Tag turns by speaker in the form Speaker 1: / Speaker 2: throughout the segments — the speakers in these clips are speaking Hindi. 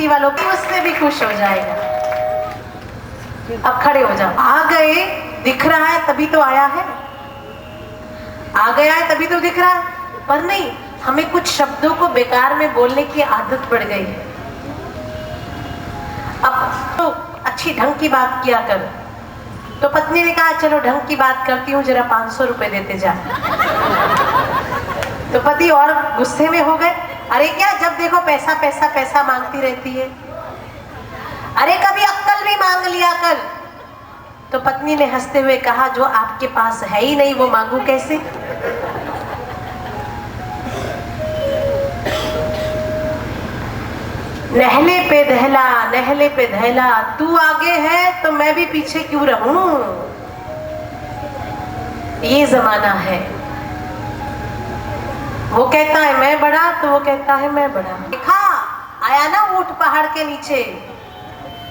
Speaker 1: स्थिति वालों की, उससे भी खुश हो जाएगा। अब खड़े हो जाओ। आ गए, दिख रहा है तभी तो आया है, आ गया है तभी तो दिख रहा है। पर नहीं, हमें कुछ शब्दों को बेकार में बोलने की आदत पड़ गई है। अब तो अच्छी ढंग की बात किया कर। तो पत्नी ने कहा चलो ढंग की बात करती हूँ, जरा 500 रुपए देते जा। तो पति और गुस्से में हो गए, अरे क्या जब देखो पैसा पैसा पैसा मांगती रहती है, अरे कभी अक्ल भी मांग लिया कर। तो पत्नी ने हंसते हुए कहा जो आपके पास है ही नहीं वो मांगू कैसे। नहले पे दहला, नहले पे दहला, तू आगे है तो मैं भी पीछे क्यों रहूं। ये जमाना है। वो कहता है मैं बड़ा, तो वो कहता है मैं बड़ा। देखा आया ना ऊंट पहाड़ के नीचे,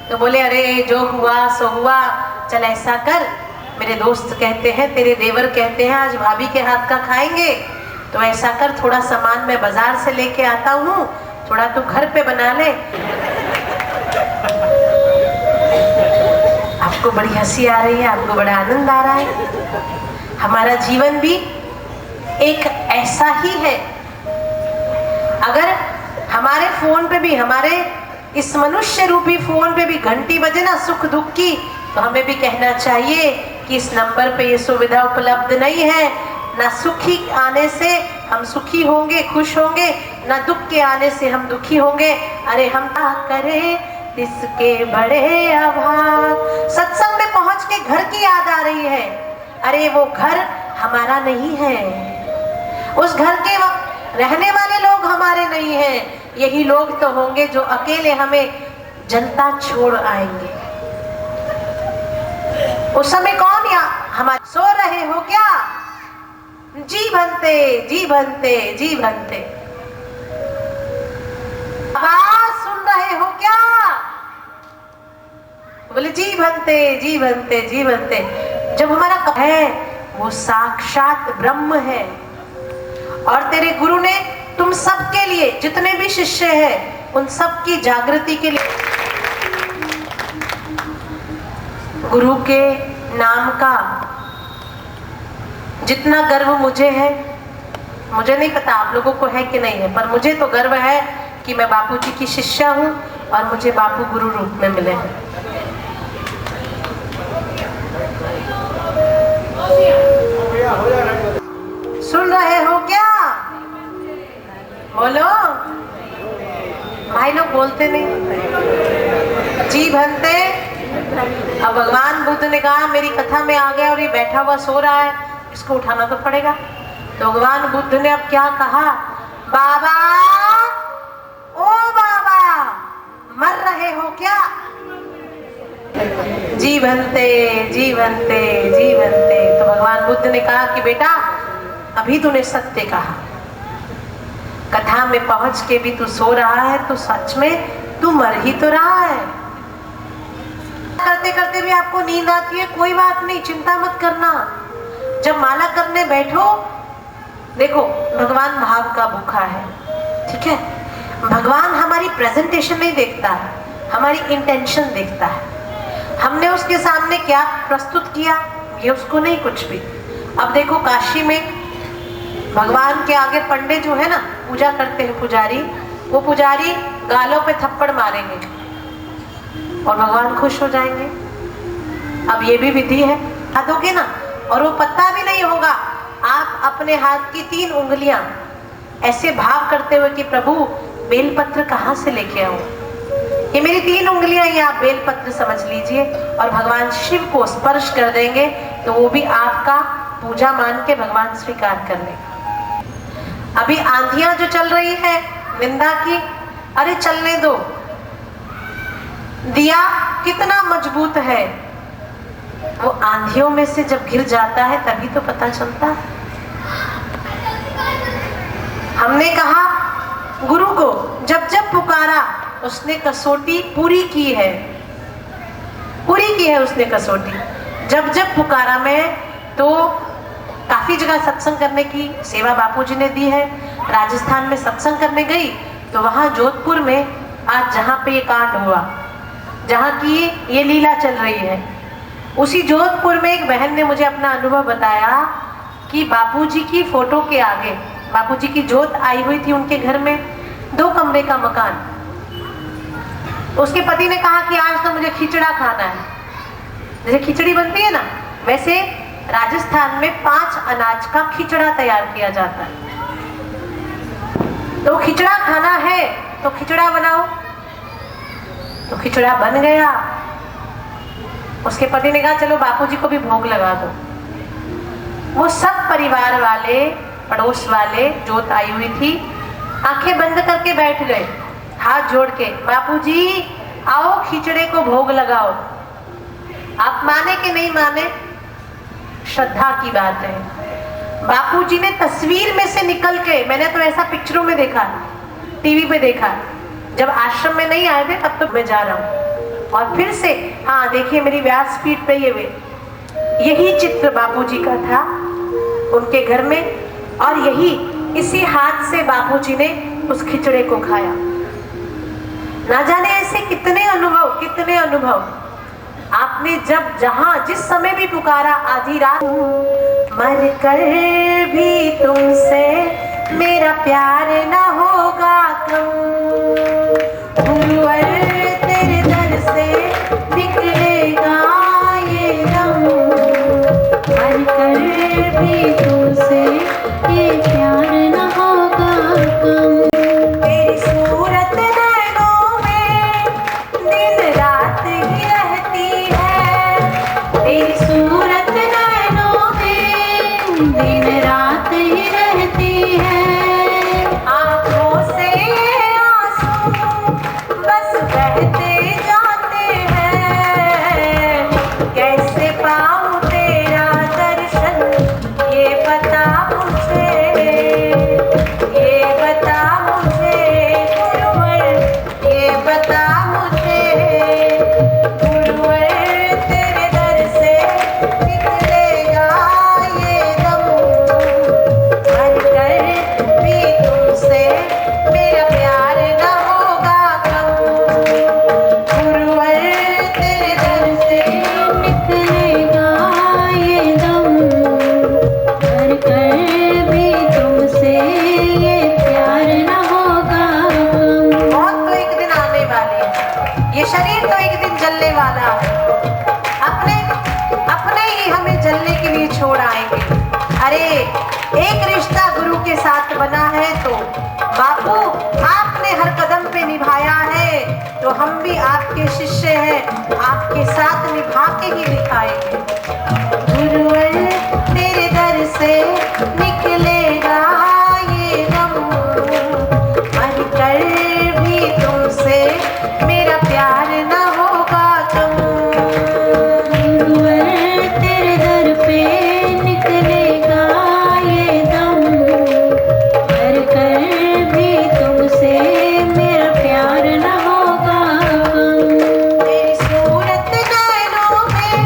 Speaker 1: तो बोले अरे जो हुआ सो हुआ, चल ऐसा कर, मेरे दोस्त कहते हैं, तेरे देवर कहते हैं आज भाभी के हाथ का खाएंगे, तो ऐसा कर थोड़ा सामान मैं बाजार से लेके आता हूँ, थोड़ा तू घर पे बना ले। आपको बड़ी हंसी आ रही है, आपको बड़ा आनंद आ रहा है। हमारा जीवन भी एक ऐसा ही है। अगर हमारे फोन पे भी, हमारे इस मनुष्य रूपी फोन पे भी घंटी बजे ना सुख दुख की, तो हमें भी कहना चाहिए कि इस नंबर पे ये सुविधा उपलब्ध नहीं है। ना सुखी आने से हम सुखी होंगे, खुश होंगे, ना दुख के आने से हम दुखी होंगे। अरे हम क्या करें इसके बड़े अभाग। सत्संग में पहुंच के घर की याद आ रही है। अरे वो घर हमारा नहीं है, उस घर के रहने वाले लोग हमारे नहीं हैं। यही लोग तो होंगे जो अकेले हमें जनता छोड़ आएंगे। उस समय कौन या हमारे सो रहे हो क्या, जी भनते जी भनते जी भनते, आवाज सुन रहे हो क्या, बोले जी भनते जी भनते जी भनते। जब हमारा है वो साक्षात ब्रह्म है। और तेरे गुरु ने तुम सबके लिए, जितने भी शिष्य हैं उन सब की जागृति के लिए, गुरु के नाम का जितना गर्व मुझे है, मुझे नहीं पता आप लोगों को है कि नहीं है, पर मुझे तो गर्व है कि मैं बापू जी की शिष्या हूँ और मुझे बापू गुरु रूप में मिले हैं। सुन रहे हो क्या, बोलो। भाई लोग बोलते नहीं, जी भनते। अब भगवान बुद्ध ने कहा मेरी कथा में आ गया और ये बैठा हुआ सो रहा है, इसको उठाना तो पड़ेगा। तो भगवान बुद्ध ने अब क्या कहा, बाबा ओ बाबा मर रहे हो क्या, जी भनते जी भनते जी भनते। तो भगवान बुद्ध ने कहा कि बेटा अभी तूने सत्य कहा, कथा में पहुंच के भी तू सो रहा है तो सच में तू मर ही तो रहा है। करते करते भी आपको नींद आती है, कोई बात नहीं, चिंता मत करना। जब माला करने बैठो, देखो भगवान भाव का भूखा है, ठीक है। भगवान हमारी प्रेजेंटेशन नहीं देखता है, हमारी इंटेंशन देखता है। हमने उसके सामने क्या प्रस्तुत किया ये उसको नहीं कुछ भी। अब देखो काशी में भगवान के आगे पंडित जो है ना पूजा करते हैं, पुजारी, वो पुजारी गालों पे थप्पड़ मारेंगे और भगवान खुश हो जाएंगे। अब ये भी विधि है, हाथ दोगे ना और वो पता भी नहीं होगा। आप अपने हाथ की 3 उंगलियां ऐसे भाव करते हुए कि प्रभु बेलपत्र कहाँ से लेके आऊं, ये मेरी 3 उंगलियां, ये आप बेलपत्र समझ लीजिए, और भगवान शिव को स्पर्श कर देंगे तो वो भी आपका पूजा मान के भगवान स्वीकार कर लेगा। अभी आंधियां जो चल रही है निंदा की, अरे चलने दो, दिया कितना मजबूत है, वो आंधियों में से जब गिर जाता है तभी तो पता चलता है। हमने कहा गुरु को जब जब पुकारा उसने कसौटी पूरी की है, पूरी की है उसने कसौटी। जब जब पुकारा मैं तो काफी जगह सत्संग करने की सेवा बापूजी ने दी है। राजस्थान में सत्संग करने गई तो वहां जोधपुर में आज जहाँ पे ये कांड हुआ, जहाँ की ये लीला चल रही है, उसी जोधपुर में एक बहन ने मुझे अपना अनुभव बताया कि बापूजी की फोटो के आगे, बापूजी की जोत आई हुई थी उनके घर में, 2 कमरे का मकान। उसके पति ने कहा कि आज तो मुझे खिचड़ा खाना है। जैसे खिचड़ी बनती है ना, वैसे राजस्थान में 5 अनाज का खिचड़ा तैयार किया जाता है। तो खिचड़ा खाना है तो खिचड़ा बनाओ। तो खिचड़ा बन गया। उसके पति ने कहा चलो बापूजी को भी भोग लगा दो। वो सब परिवार वाले, पड़ोस वाले, जोत आई हुई थी, आंखें बंद करके बैठ गए, हाथ जोड़ के, बापूजी आओ खिचड़े को भोग लगाओ। आप माने कि नहीं माने, श्रद्धा की बात है। बापूजी ने तस्वीर में से निकल के, मैंने तो ऐसा पिक्चरों में देखा, टीवी पे देखा, जब आश्रम में नहीं आए थे तब तो मैं जा रहा हूँ, और फिर से, हाँ देखिए मेरी व्यासपीठ पे यही चित्र बापूजी का था उनके घर में, और यही इसी हाथ से बापूजी ने उस खिचड़े को खाया। ना जाने ऐसे कितने अनुभव आपने जब जहां जिस समय भी पुकारा, आधी रात, मर कर भी तुमसे मेरा प्यार न होगा कम, गुरुवर तेरे दर से निकलेगा ये दम, मर कर भी तुमसे ये प्यार न होगा कम। तेरी सूरत नैनों में दिन रात ही रहती है, तेरी सूरत नैनों में दिन रात ही रहती है, आंखों से आंसू बस बहते जाते हैं, कैसे पाऊं तेरा दर्शन ये बता मुझे, ये बता मुझे गुरुवर, ये बता मुझे गुरुवर, तेरे दर से निकलेगा ये दम, मर कर भी तुमसे मेरा प्यार न होगा कम, गुरुवर तेरे दर से निकलेगा ये दम, मर कर भी तुमसे ये प्यार न होगा कम। मौत तो एक दिन आने वाली है, ये शरीर तो एक दिन जलने वाला है, अपने ही हमें जलने के लिए छोड़ आएंगे। अरे एक रिश्ता गुरु के साथ बना है तो बापू आपने हर कदम पे निभाया है, तो हम भी आपके शिष्य हैं, आपके साथ निभा के ही दिखाएंगे। गुरुवर तेरे दर से निकलेगा ये दम, मर कर भी तुमसे मेरा प्यार न होगा कम, गुरुवर तेरे दर पे निकलेगा ये दम, मर कर भी तुमसे मेरा प्यार न होगा कम। तेरी सूरत नैनों में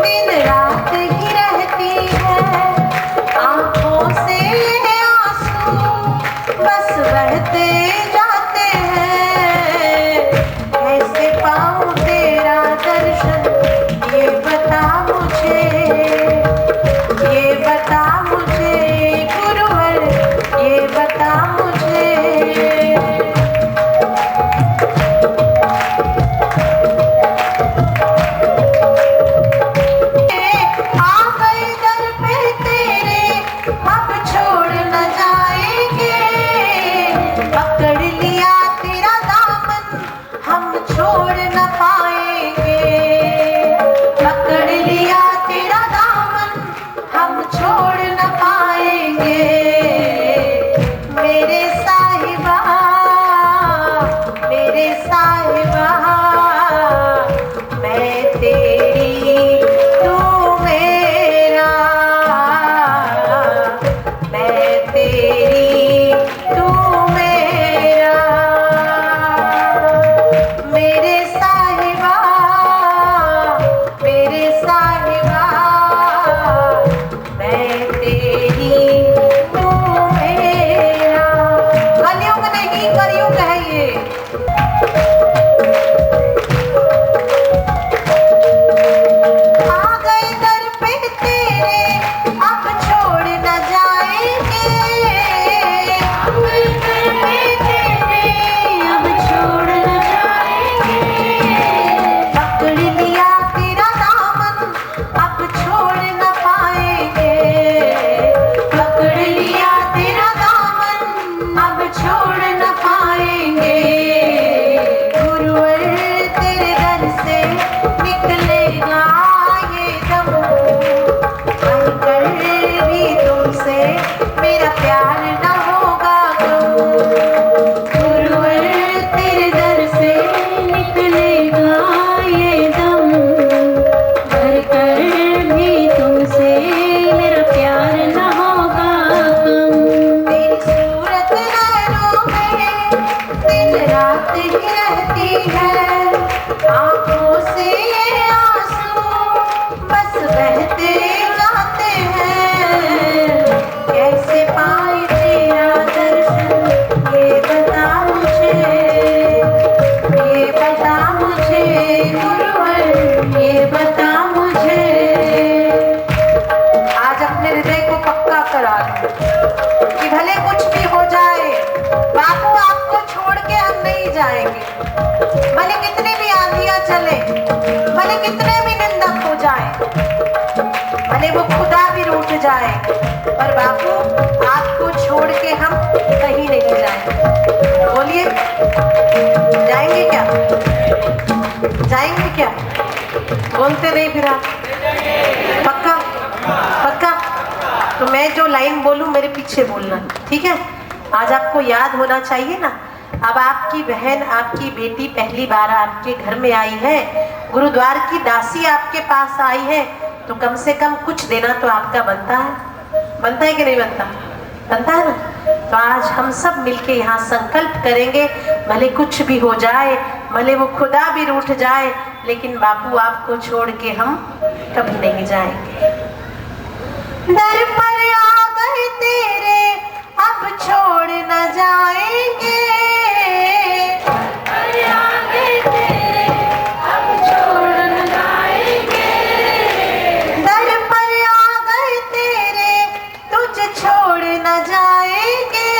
Speaker 1: दिन रात ही रहती है, आंखों से आंसू बस बहते जाते हैं, कैसे पाऊं तेरा दर्शन ये बता मुझे, ये बता मुझे गुरुवर, ये बता मुझे। आ गए दर पे तेरे, अब छोड़ न जाएंगे, पकड़ लिया तेरा दामन हम छोड़ न पाएंगे, पकड़ लिया तेरा दामन हम छोड़ न पाएंगे, मेरे साहिबा, मेरे साहिबा, मैं तेरी तू मेरा, मैं तेरी तू मेरा, मेरे साहिबा,
Speaker 2: ये दम भर कर भी तुमसे मेरा प्यार न होगा कम।
Speaker 1: तेरी सूरत नैनों में दिन रात ही रहती है, आंखों से ये आंसू बस बहते जाते हैं। कैसे पाए तेरा दर्शन ये बता मुझे, ये बता मुझे गुरुवर, ये बता मुझे। आज अपने हृदय को पक्का करा लो कि भले कुछ भी हो जाए, बापू आपको छोड़ के हम नहीं जाएंगे। भले कितनी भी आंधियां चले, भले कितने भी निंदक हो जाए, भले वो खुदा भी रूठ जाए, पर बापू आपको छोड़ के हम कहीं नहीं जाएंगे। बोलिए, जाएंगे क्या? जाएंगे क्या? बोलते नहीं फिर आप? पक्का? पक्का? तो मैं जो लाइन बोलूं मेरे पीछे बोलना, ठीक है? आज आपको याद होना चाहिए ना, अब आपकी बहन, आपकी बेटी पहली बार आपके घर में आई है, गुरुद्वार की दासी आपके पास आई है, तो कम से कम कुछ देना तो आपका बनता है। बनता है कि नहीं बनता? बनता है ना? तो आज हम सब मिलके यहाँ संकल्प करेंगे, भले कुछ भी हो जाए, भले वो खुदा भी रूठ जाए, लेकिन बापू आपको छोड़ के हम कभी नहीं जाएंगे। दर पर आ गए तेरे अब छोड़ न जाएंगे, दर पर आ गए तेरे तुझे छोड़ न जाएंगे,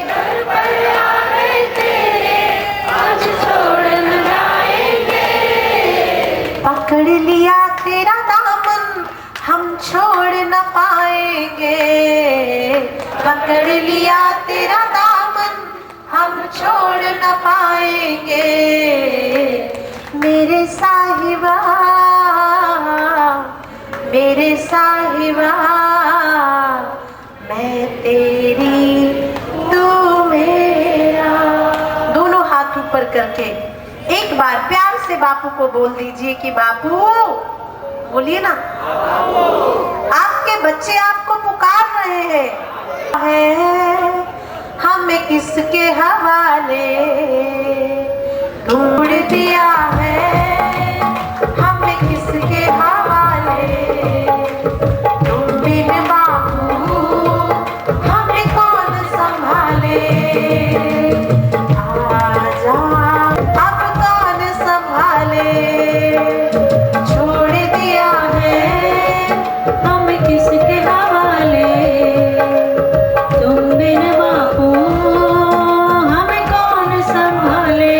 Speaker 1: दर पर आ गए तेरे आज छोड़ न जाएंगे। पकड़ लिया तेरा दामन हम छोड़ न पाएंगे, पकड़ लिया तेरा दामन हम छोड़ न पाएंगे। मेरे साहिबा, मेरे साहिबा, मैं तेरी तू मेरा। दोनों हाथ ऊपर करके एक बार प्यार से बापू को बोल दीजिए कि बापू, बोलिए ना, आपके बच्चे आपको पुकार रहे हैं, हमें किसके हवाले ढूंढ दिया है, हमें किसके हवाले। तुम बिन बापू हमें कौन संभाले, आजा अब कौन संभाले। छोड़ दिया है
Speaker 2: हमें किसके हवाले, तुम बिन बापू हमें कौन संभाले।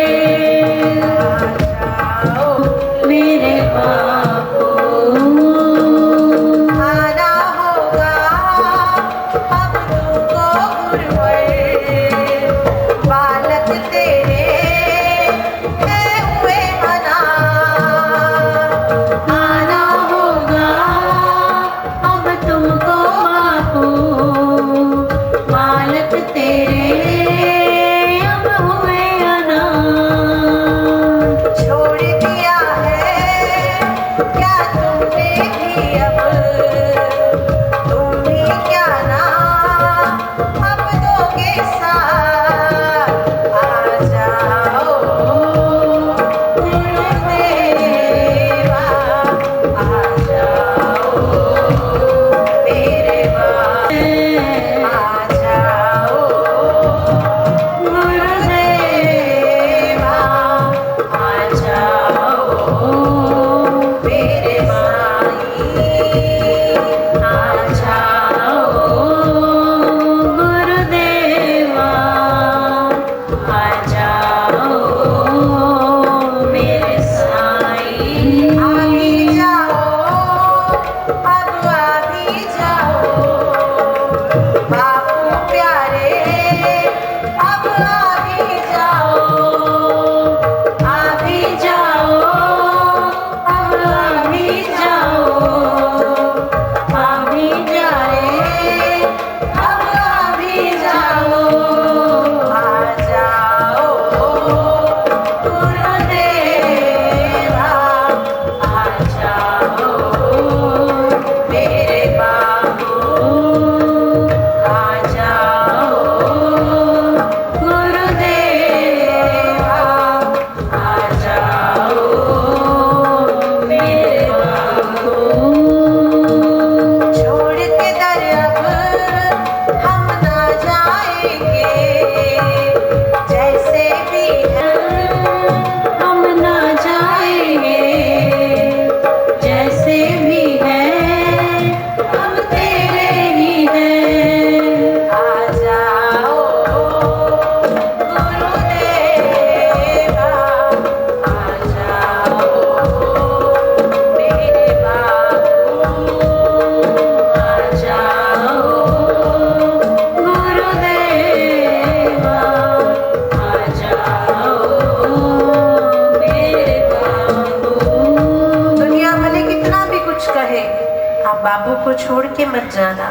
Speaker 1: बाबू को छोड़ के मत जाना,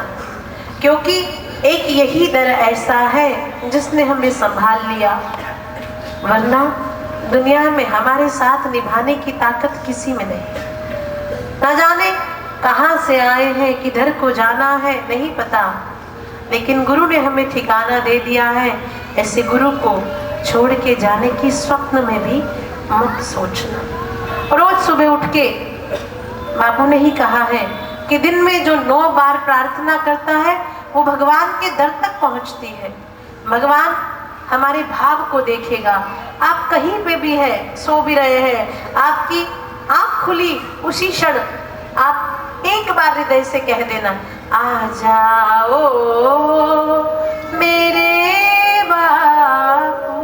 Speaker 1: क्योंकि एक यही दर ऐसा है जिसने हमें संभाल लिया, वरना दुनिया में हमारे साथ निभाने की ताकत किसी में नहीं। ना जाने कहां से आए हैं, किधर को जाना है नहीं पता, लेकिन गुरु ने हमें ठिकाना दे दिया है। ऐसे गुरु को छोड़ के जाने की स्वप्न में भी मत सोचना। रोज सुबह उठ के बापू ने ही कहा है कि दिन में जो 9 बार प्रार्थना करता है वो भगवान के दर तक पहुंचती है। भगवान हमारे भाव को देखेगा। आप कहीं पे भी है, सो भी रहे हैं, आपकी आंख खुली उसी क्षण आप एक बार हृदय से कह देना, आ जाओ मेरे बापू,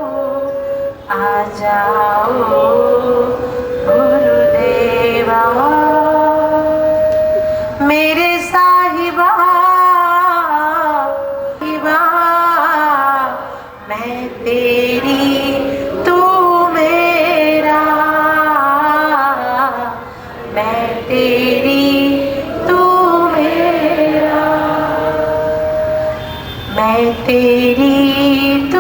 Speaker 1: आ जाओ गुरुदेवा, मेरे साहिबा, मैं तेरी तू मेरा, मैं तेरी तू मेरा, मैं तेरी